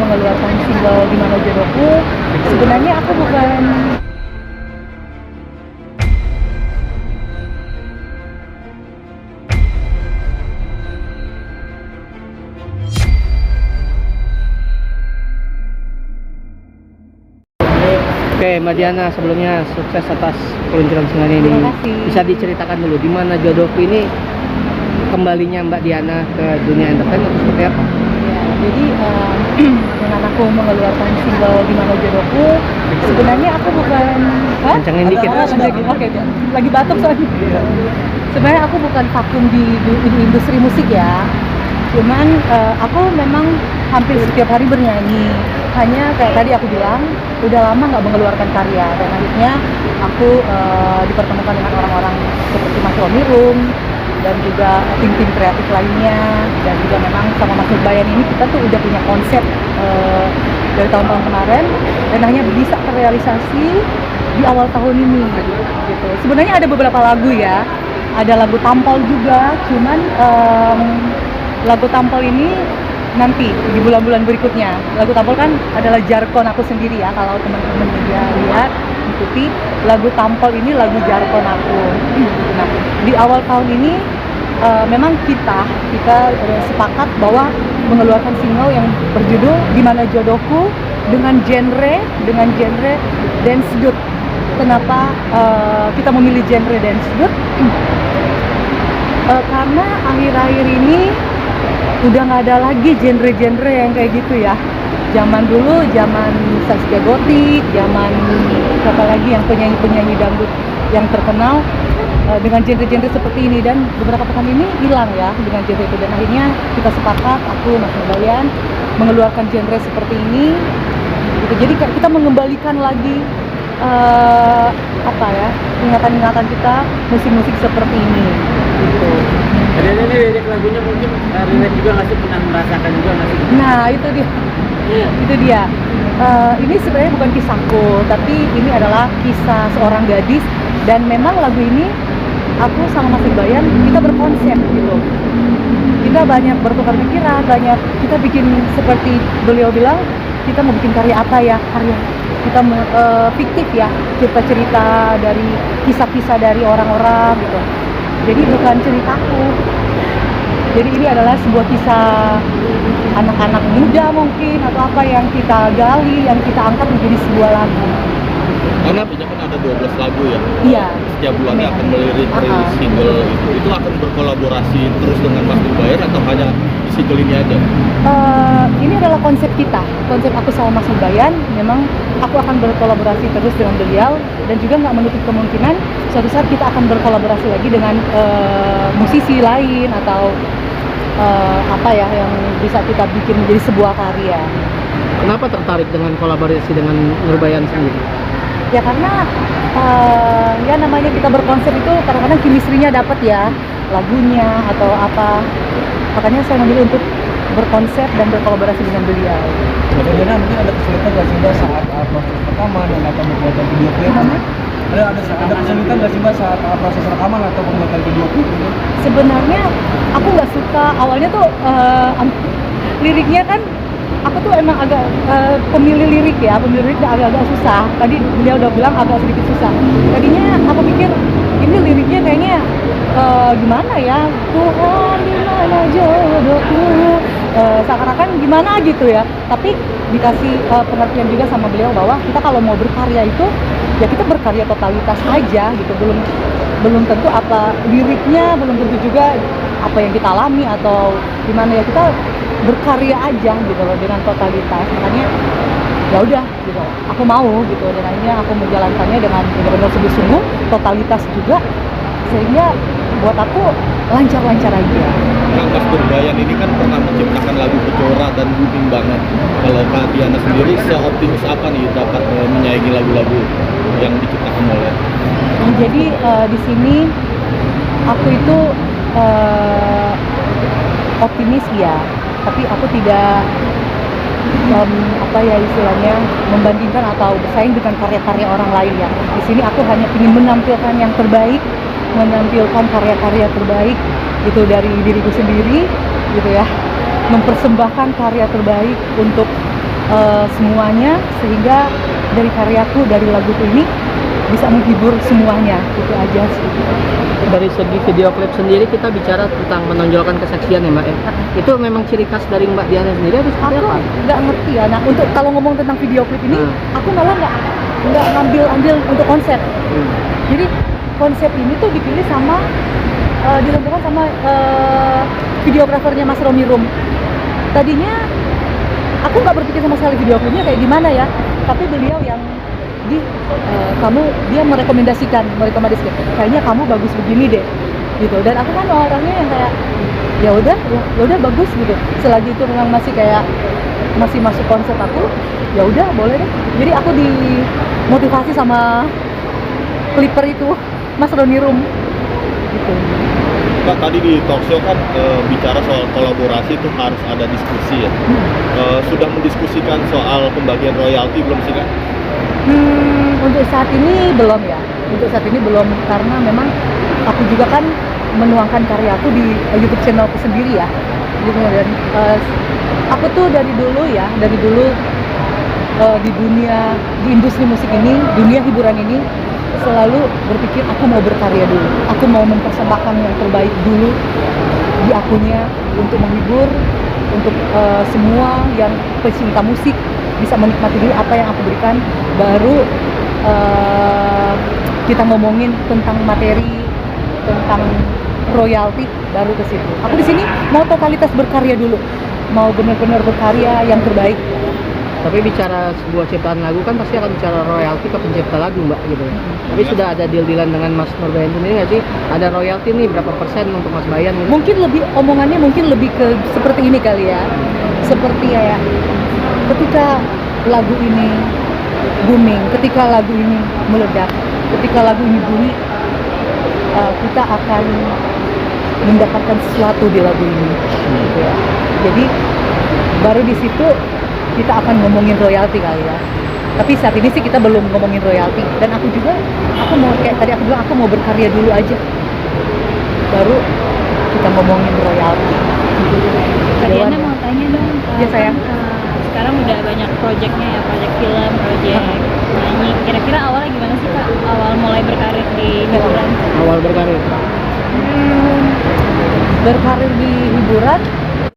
mengeluarkan single Di Mana Jodohku, sebenarnya aku bukan Oke, Mbak Diana, sebelumnya sukses atas peluncuran singlenya ini. Terima kasih. Bisa diceritakan dulu Di Mana Jodohku ini kembalinya Mbak Diana ke dunia entertainment atau seperti apa? ya, jadi dengan aku mengeluarkan single Di Mana Jodohku, sebenarnya aku bukan Kencengin dikit. Oke, lagi batuk soalnya. Sebenarnya aku bukan vakum di industri musik ya. Cuman aku memang hampir setiap hari bernyanyi. Hanya kayak tadi aku bilang, udah lama nggak mengeluarkan karya, dan akhirnya aku dipertemukan dengan orang-orang seperti Mas Romi Rum dan juga tim-tim kreatif lainnya, dan juga memang sama Mas Nurbayan ini kita tuh udah punya konsep dari tahun-tahun kemarin, dan hanya bisa terrealisasi di awal tahun ini gitu. Sebenarnya ada beberapa lagu ya, ada lagu Tampol juga, cuman lagu Tampol ini nanti di bulan-bulan berikutnya. Lagu Tampol kan adalah jargon aku sendiri ya, kalau teman-teman media lihat ikuti, lagu Tampol ini lagu jargon aku. Nah, di awal tahun ini memang kita sepakat bahwa mengeluarkan single yang berjudul Di Mana Jodohku dengan genre dance dut. Kenapa kita memilih genre dance dut? Karena akhir-akhir ini udah nggak ada lagi genre-genre yang kayak gitu ya. Zaman dulu, zaman Saskia Gotik, zaman siapa lagi yang penyanyi-penyanyi dangdut yang terkenal dengan genre-genre seperti ini, dan beberapa pekan ini hilang ya dengan genre itu, dan akhirnya kita sepakat, aku Mas Nurbayan, mengeluarkan genre seperti ini gitu. Jadi kita mengembalikan lagi ingatan-ingatan kita, musik-musik seperti ini gitu. Jadi ini lirik lagunya mungkin relate juga nggak sih, pernah merasakan juga nggak sih? Nah itu dia. Ini sebenarnya bukan kisahku, tapi ini adalah kisah seorang gadis, dan memang lagu ini aku sama Mas Nurbayan kita berkonsep gitu. Kita banyak bertukar pikiran, kita bikin seperti beliau bilang, kita mau bikin karya apa ya, kita fiktif ya, cerita-cerita dari kisah-kisah dari orang-orang gitu. Jadi bukan ceritaku. Jadi ini adalah sebuah kisah anak-anak muda mungkin, atau apa yang kita gali, yang kita angkat menjadi sebuah lagu. Karena kan ada 12 lagu ya. Iya. Setiap bulannya akan melirik single itu akan berkolaborasi terus dengan Mas Nurbayan atau hanya di single ini aja? Ini adalah konsep kita, konsep aku sama Mas Nurbayan. Memang aku akan berkolaborasi terus dengan beliau, dan juga nggak menutup kemungkinan suatu saat kita akan berkolaborasi lagi dengan musisi lain atau yang bisa kita bikin menjadi sebuah karya. Kenapa tertarik dengan kolaborasi dengan Nurbayan sendiri? Ya karena ya namanya kita berkonsep itu kadang-kadang chemistry-nya dapat ya, lagunya atau apa. Makanya saya memilih untuk berkonsep dan berkolaborasi dengan beliau. Bagaimana mungkin ada kesulitan nggak sih Mbak saat proses rekaman dan atau membuat video klip? Ada kesulitan nggak sih Mbak saat proses rekaman atau pembuatan video klip? Sebenarnya aku nggak suka awalnya tuh liriknya kan, aku tuh emang agak pemilih lirik agak-agak susah. Tadi beliau udah bilang agak sedikit susah. Tadinya aku pikir ini liriknya kayaknya gimana ya, Tuhan di mana jodohku, seakan-akan gimana gitu ya. Tapi dikasih pengertian juga sama beliau bahwa kita kalau mau berkarya itu ya kita berkarya totalitas aja gitu. Belum tentu apa liriknya, belum tentu juga apa yang kita alami atau gimana ya, kita berkarya aja gitu loh dengan totalitas. Makanya ya udah gitu, aku mau gitu, dan akhirnya aku menjalankannya dengan benar-benar sungguh-sungguh, totalitas juga, sehingga buat aku lancar-lancar aja. Nah, Mas Nurbayan ini kan pernah menciptakan lagu Kejora dan Booming banget. Kalau Kak Diana sendiri seoptimis apa nih dapat menyaingi lagu-lagu yang diciptakan oleh? Jadi di sini aku itu optimis ya, tapi aku tidak istilahnya membandingkan atau bersaing dengan karya-karya orang lain ya. Di sini aku hanya ingin menampilkan yang terbaik, menampilkan karya-karya terbaik gitu dari diriku sendiri gitu ya, mempersembahkan karya terbaik untuk semuanya, sehingga dari karyaku, dari laguku ini bisa menghibur semuanya. Itu aja sih. Dari segi video klip sendiri kita bicara tentang menonjolkan keseksian ya Mbak ya. Itu memang ciri khas dari Mbak Diana sendiri atau seperti Aku apa? nggak ngerti ya. Nah, untuk kalau ngomong tentang video klip ini, aku malah nggak ngambil untuk konsep. Jadi konsep ini tuh dipilih sama ditentukan sama videografernya Mas Romi Rum. Tadinya aku nggak berpikir sama sekali video klipnya kayak gimana ya, tapi beliau yang dia merekomendasikan kayaknya kamu bagus begini deh gitu. Dan aku kan orangnya yang kayak ya udah bagus gitu, selagi itu memang masih masuk konsep aku, ya udah boleh deh. Jadi aku dimotivasi sama clipper itu Mas Roni Rum gitu. Kak, tadi di talk show kan bicara soal kolaborasi itu harus ada diskusi ya. Sudah mendiskusikan soal pembagian royalti belum sih Kak? Untuk saat ini belum ya. Untuk saat ini belum, karena memang aku juga kan menuangkan karyaku di YouTube channelku sendiri ya. Gitu. Dan aku tuh dari dulu di industri musik ini, dunia hiburan ini, selalu berpikir aku mau berkarya dulu. Aku mau mempersembahkan yang terbaik dulu di akunya untuk menghibur, untuk semua yang pecinta musik bisa menikmati dulu apa yang aku berikan, baru kita ngomongin tentang materi, tentang royalti, baru ke situ. Aku di sini mau totalitas berkarya dulu, mau benar-benar berkarya yang terbaik. Tapi bicara sebuah ciptaan lagu kan pasti akan bicara royalti ke pencipta lagu Mbak gitu. Tapi sudah ada deal-dealan dengan Mas Nurbayan sendiri nggak sih? Ada royalti nih berapa persen untuk Mas Bayan gitu? Mungkin omongannya lebih ke seperti ini kali ya. Seperti ya, ketika lagu ini booming, ketika lagu ini meledak, ketika lagu ini bunyi, kita akan mendapatkan sesuatu di lagu ini. Gitu ya. Jadi baru di situ kita akan ngomongin royalti kali ya. Tapi saat ini sih kita belum ngomongin royalti. Dan aku mau kayak tadi aku bilang, aku mau berkarya dulu aja, baru kita ngomongin royalti. Kak Diana mau tanya dong, Ya, sayang. sekarang udah banyak proyeknya ya, proyek film, proyek nyanyi. Kira-kira awalnya gimana sih Kak? Awal mulai berkarir di hiburan? Awal berkarir. Berkarir di hiburan